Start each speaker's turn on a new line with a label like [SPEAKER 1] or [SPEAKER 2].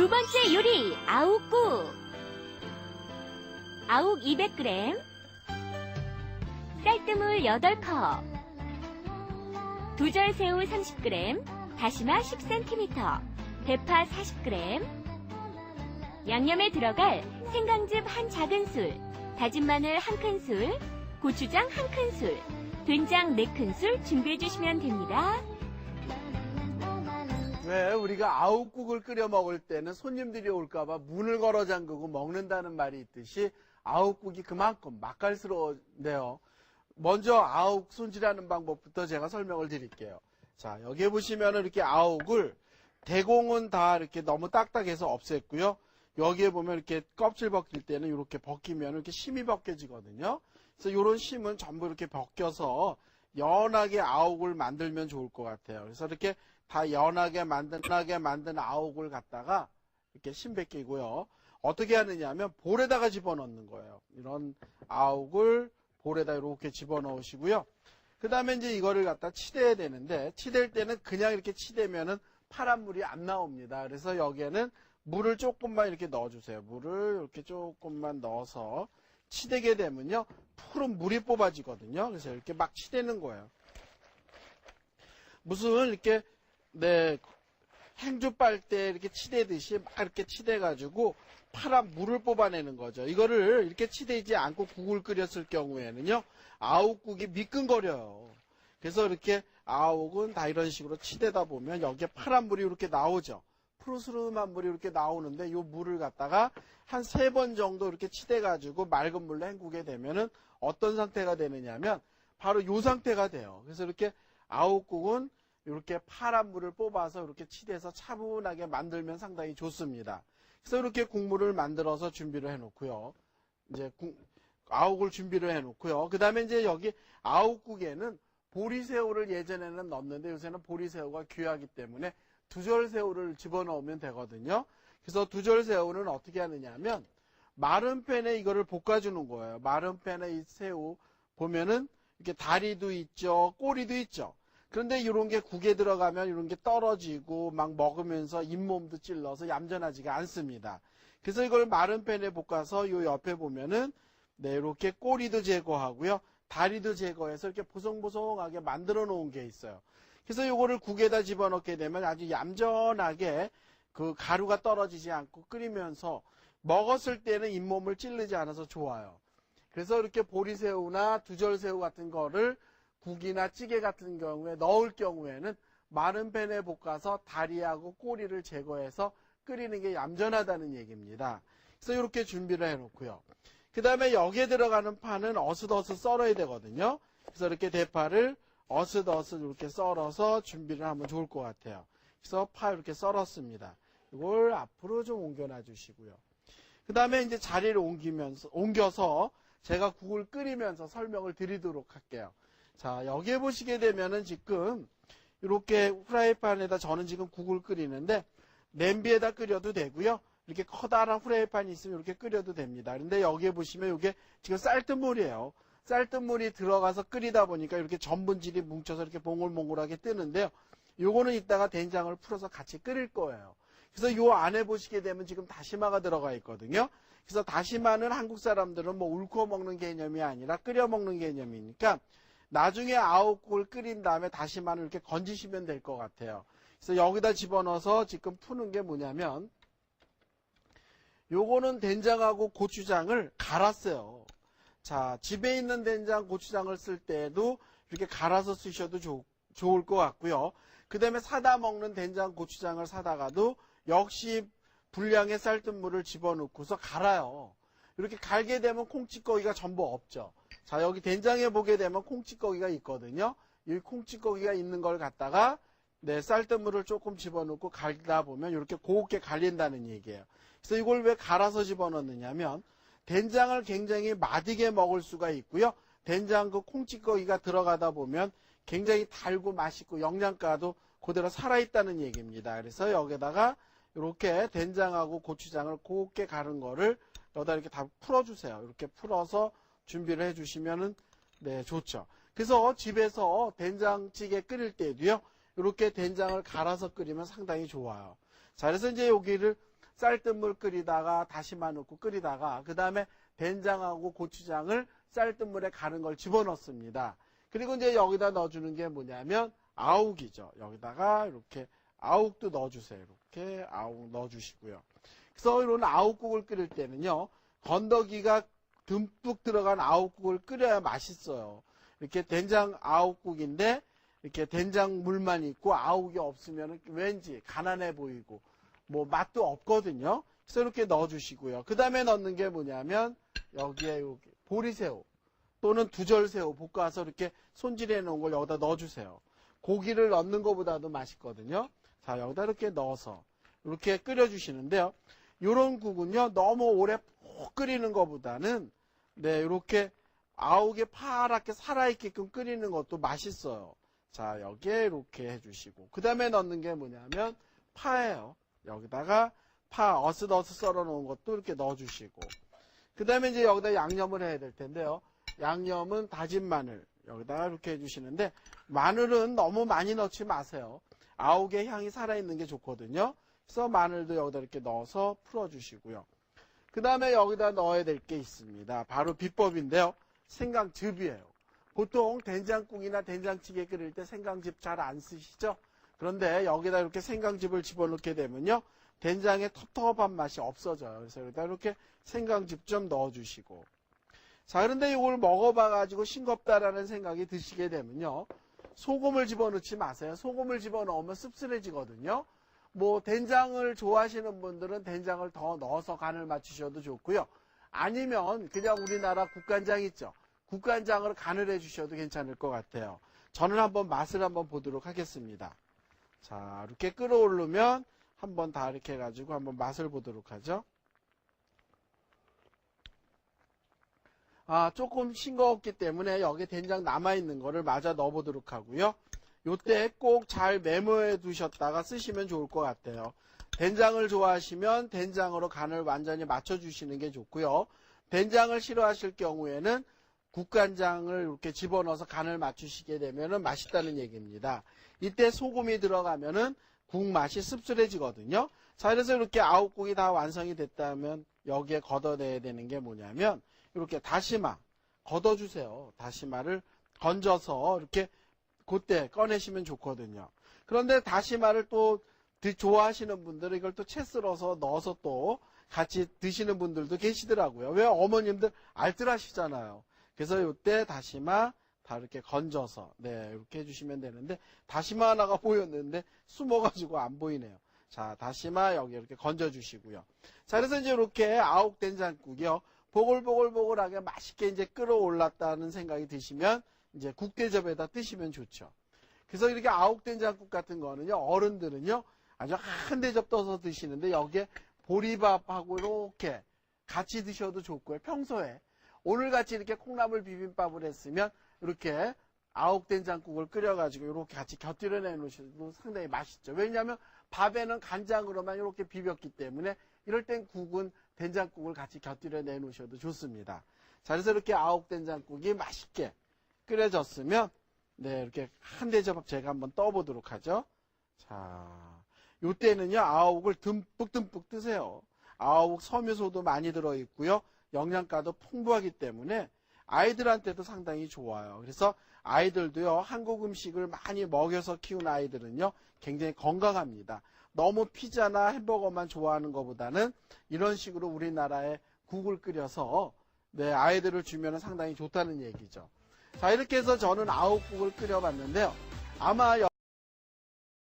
[SPEAKER 1] 두 번째 요리, 아욱국. 아욱 200g, 쌀뜨물 8컵, 두절새우 30g, 다시마 10cm, 대파 40g, 양념에 들어갈 생강즙 1작은술, 다진 마늘 1큰술, 고추장 1큰술, 된장 4큰술 준비해 주시면 됩니다.
[SPEAKER 2] 왜 우리가 아욱국을 끓여 먹을 때는 손님들이 올까봐 문을 걸어 잠그고 먹는다는 말이 있듯이 아욱국이 그만큼 맛깔스러운데요. 먼저 아욱 손질하는 방법부터 제가 설명을 드릴게요. 자, 여기 보시면 이렇게 아욱을 대공은 다 이렇게 너무 딱딱해서 없앴고요. 여기에 보면 이렇게 껍질 벗길 때는 이렇게 벗기면 이렇게 심이 벗겨지거든요. 그래서 이런 심은 전부 이렇게 벗겨서 연하게 아욱을 만들면 좋을 것 같아요. 그래서 이렇게 다 연하게 만든 아욱을 갖다가 이렇게 심 벗기고요. 어떻게 하느냐 하면 볼에다가 집어넣는 거예요. 이런 아욱을 볼에다 이렇게 집어넣으시고요. 그 다음에 이제 이거를 갖다 치대야 되는데, 치댈 때는 그냥 이렇게 치대면은 파란 물이 안 나옵니다. 그래서 여기에는 물을 조금만 이렇게 넣어주세요. 물을 이렇게 조금만 넣어서 치대게 되면요, 푸른 물이 뽑아지거든요. 그래서 이렇게 막 치대는 거예요. 무슨 이렇게 행주 빨 때 이렇게 치대듯이 막 이렇게 치대가지고 파란 물을 뽑아내는 거죠. 이거를 이렇게 치대지 않고 국을 끓였을 경우에는요, 아욱국이 미끈거려요. 그래서 이렇게 아욱은 다 이런 식으로 치대다 보면 여기에 파란 물이 이렇게 나오죠. 푸르스름한 물이 이렇게 나오는데 이 물을 갖다가 한 3번 정도 이렇게 치대가지고 맑은 물로 헹구게 되면은 어떤 상태가 되느냐면 바로 이 상태가 돼요. 그래서 이렇게 아욱국은 이렇게 파란 물을 뽑아서 이렇게 치대서 차분하게 만들면 상당히 좋습니다. 그래서 이렇게 국물을 만들어서 준비를 해놓고요. 이제 아욱을 준비를 해놓고요. 그 다음에 이제 여기 아욱국에는 보리새우를 예전에는 넣었는데 요새는 보리새우가 귀하기 때문에 두절새우를 집어넣으면 되거든요. 그래서 두절새우는 어떻게 하느냐 하면 마른 팬에 이거를 볶아주는 거예요. 마른 팬에 이 새우 보면은 이렇게 다리도 있죠. 꼬리도 있죠. 그런데 이런 게 국에 들어가면 이런 게 떨어지고 막 먹으면서 잇몸도 찔러서 얌전하지가 않습니다. 그래서 이걸 마른 팬에 볶아서 이 옆에 보면은 이렇게 꼬리도 제거하고요. 다리도 제거해서 이렇게 보송보송하게 만들어 놓은 게 있어요. 그래서 이거를 국에다 집어넣게 되면 아주 얌전하게 그 가루가 떨어지지 않고 끓이면서 먹었을 때는 잇몸을 찌르지 않아서 좋아요. 그래서 이렇게 보리새우나 두절새우 같은 거를 국이나 찌개 같은 경우에 넣을 경우에는 마른 팬에 볶아서 다리하고 꼬리를 제거해서 끓이는 게 얌전하다는 얘기입니다. 그래서 이렇게 준비를 해놓고요. 그 다음에 여기에 들어가는 파는 어슷어슷 썰어야 되거든요. 그래서 이렇게 대파를 어슷어슷 이렇게 썰어서 준비를 하면 좋을 것 같아요. 그래서 파 이렇게 썰었습니다. 이걸 앞으로 좀 옮겨놔 주시고요. 그 다음에 이제 자리를 옮겨서 제가 국을 끓이면서 설명을 드리도록 할게요. 자, 여기에 보시게 되면은 지금 이렇게 후라이팬에다 저는 지금 국을 끓이는데 냄비에다 끓여도 되고요. 이렇게 커다란 후라이팬이 있으면 이렇게 끓여도 됩니다. 근데 여기에 보시면 이게 지금 쌀뜨물이에요. 쌀뜨물이 들어가서 끓이다 보니까 이렇게 전분질이 뭉쳐서 이렇게 몽글몽글하게 뜨는데요. 요거는 이따가 된장을 풀어서 같이 끓일 거예요. 그래서 요 안에 보시게 되면 지금 다시마가 들어가 있거든요. 그래서 다시마는 한국 사람들은 뭐 울고 먹는 개념이 아니라 끓여 먹는 개념이니까 나중에 아욱국을 끓인 다음에 다시마를 이렇게 건지시면 될 것 같아요. 그래서 여기다 집어넣어서 지금 푸는 게 뭐냐면 요거는 된장하고 고추장을 갈았어요. 자, 집에 있는 된장, 고추장을 쓸 때에도 이렇게 갈아서 쓰셔도 좋을 것 같고요. 그 다음에 사다 먹는 된장, 고추장을 사다가도 역시 분량의 쌀뜨물을 집어넣고서 갈아요. 이렇게 갈게 되면 콩찌꺼기가 전부 없죠. 자, 여기 된장에 보게 되면 콩찌꺼기가 있거든요. 이 콩찌꺼기가 있는 걸 갖다가 쌀뜨물을 조금 집어넣고 갈다 보면 이렇게 곱게 갈린다는 얘기예요. 그래서 이걸 왜 갈아서 집어넣느냐면 된장을 굉장히 맛있게 먹을 수가 있고요. 된장 그 콩찌꺼기가 들어가다 보면 굉장히 달고 맛있고 영양가도 그대로 살아있다는 얘기입니다. 그래서 여기다가 이렇게 된장하고 고추장을 곱게 갈은 거를 여기다 이렇게 다 풀어주세요. 이렇게 풀어서 준비를 해주시면은 좋죠. 그래서 집에서 된장찌개 끓일 때도요. 이렇게 된장을 갈아서 끓이면 상당히 좋아요. 자, 그래서 이제 여기를 쌀뜨물 끓이다가 다시마 넣고 끓이다가 그 다음에 된장하고 고추장을 쌀뜨물에 가는 걸 집어넣습니다. 그리고 이제 여기다 넣어주는 게 뭐냐면 아욱이죠. 여기다가 이렇게 아욱도 넣어주세요. 이렇게 아욱 넣어주시고요. 그래서 이런 아욱국을 끓일 때는요, 건더기가 듬뿍 들어간 아욱국을 끓여야 맛있어요. 이렇게 된장 아욱국인데 이렇게 된장물만 있고 아욱이 없으면 왠지 가난해 보이고 뭐 맛도 없거든요. 그래서 이렇게 넣어주시고요. 그 다음에 넣는 게 뭐냐면 여기에 여기 보리새우 또는 두절새우 볶아서 이렇게 손질해 놓은 걸 여기다 넣어주세요. 고기를 넣는 것보다도 맛있거든요. 자, 여기다 이렇게 넣어서 이렇게 끓여주시는데요. 이런 국은요, 너무 오래 푹 끓이는 것보다는 네, 이렇게 아욱에 파랗게 살아있게끔 끓이는 것도 맛있어요. 자, 여기에 이렇게 해주시고 그 다음에 넣는 게 뭐냐면 파예요. 여기다가 파 어슷어슷 썰어 놓은 것도 이렇게 넣어주시고 그 다음에 이제 여기다 양념을 해야 될 텐데요. 양념은 다진 마늘 여기다가 이렇게 해주시는데 마늘은 너무 많이 넣지 마세요. 아욱의 향이 살아있는 게 좋거든요. 그래서 마늘도 여기다 이렇게 넣어서 풀어주시고요. 그 다음에 여기다 넣어야 될 게 있습니다. 바로 비법인데요. 생강즙이에요. 보통 된장국이나 된장찌개 끓일 때 생강즙 잘 안 쓰시죠? 그런데 여기다 이렇게 생강즙을 집어넣게 되면요, 된장의 텁텁한 맛이 없어져요. 그래서 여기다 이렇게 생강즙 좀 넣어주시고. 자, 그런데 이걸 먹어봐가지고 싱겁다라는 생각이 드시게 되면요, 소금을 집어넣지 마세요. 소금을 집어넣으면 씁쓸해지거든요. 뭐 된장을 좋아하시는 분들은 된장을 더 넣어서 간을 맞추셔도 좋고요. 아니면 그냥 우리나라 국간장 있죠. 국간장으로 간을 해주셔도 괜찮을 것 같아요. 저는 한번 맛을 한번 보도록 하겠습니다. 자, 이렇게 끓어오르면 한번 다 이렇게 해가지고 한번 맛을 보도록 하죠. 조금 싱거웠기 때문에 여기 된장 남아있는 거를 마저 넣어보도록 하고요. 요때 꼭 잘 메모해 두셨다가 쓰시면 좋을 것 같아요. 된장을 좋아하시면 된장으로 간을 완전히 맞춰주시는 게 좋고요. 된장을 싫어하실 경우에는 국간장을 이렇게 집어넣어서 간을 맞추시게 되면 맛있다는 얘기입니다. 이때 소금이 들어가면은 국 맛이 씁쓸해지거든요. 자, 그래서 이렇게 아욱국이 다 완성이 됐다면 여기에 걷어내야 되는 게 뭐냐면 이렇게 다시마 걷어주세요. 다시마를 건져서 이렇게 그때 꺼내시면 좋거든요. 그런데 다시마를 또 좋아하시는 분들은 이걸 또 채 썰어서 넣어서 또 같이 드시는 분들도 계시더라고요. 왜? 어머님들 알뜰하시잖아요. 그래서 이때 다시마 다 이렇게 건져서 네, 이렇게 해주시면 되는데 다시마 하나가 보였는데 숨어가지고 안 보이네요. 자, 다시마 여기 이렇게 건져주시고요. 자, 그래서 이제 이렇게 아욱 된장국이요. 보글보글보글하게 맛있게 이제 끓어올랐다는 생각이 드시면 이제 국대접에다 드시면 좋죠. 그래서 이렇게 아욱 된장국 같은 거는요, 어른들은요, 아주 한 대접 떠서 드시는데 여기에 보리밥하고 이렇게 같이 드셔도 좋고요. 평소에 오늘같이 이렇게 콩나물 비빔밥을 했으면 이렇게 아욱 된장국을 끓여가지고 이렇게 같이 곁들여 내놓으셔도 상당히 맛있죠. 왜냐하면 밥에는 간장으로만 이렇게 비볐기 때문에 이럴 땐 국은 된장국을 같이 곁들여 내놓으셔도 좋습니다. 자, 그래서 이렇게 아욱 된장국이 맛있게 끓여졌으면 네, 이렇게 한 대접 제가 한번 떠보도록 하죠. 자, 요때는요, 아욱을 듬뿍 드세요. 아욱 섬유소도 많이 들어있고요. 영양가도 풍부하기 때문에 아이들한테도 상당히 좋아요. 그래서 아이들도요, 한국 음식을 많이 먹여서 키운 아이들은요, 굉장히 건강합니다. 너무 피자나 햄버거만 좋아하는 것보다는 이런 식으로 우리나라에 국을 끓여서 네, 아이들을 주면 상당히 좋다는 얘기죠. 자, 이렇게 해서 저는 아욱국을 끓여봤는데요. 아마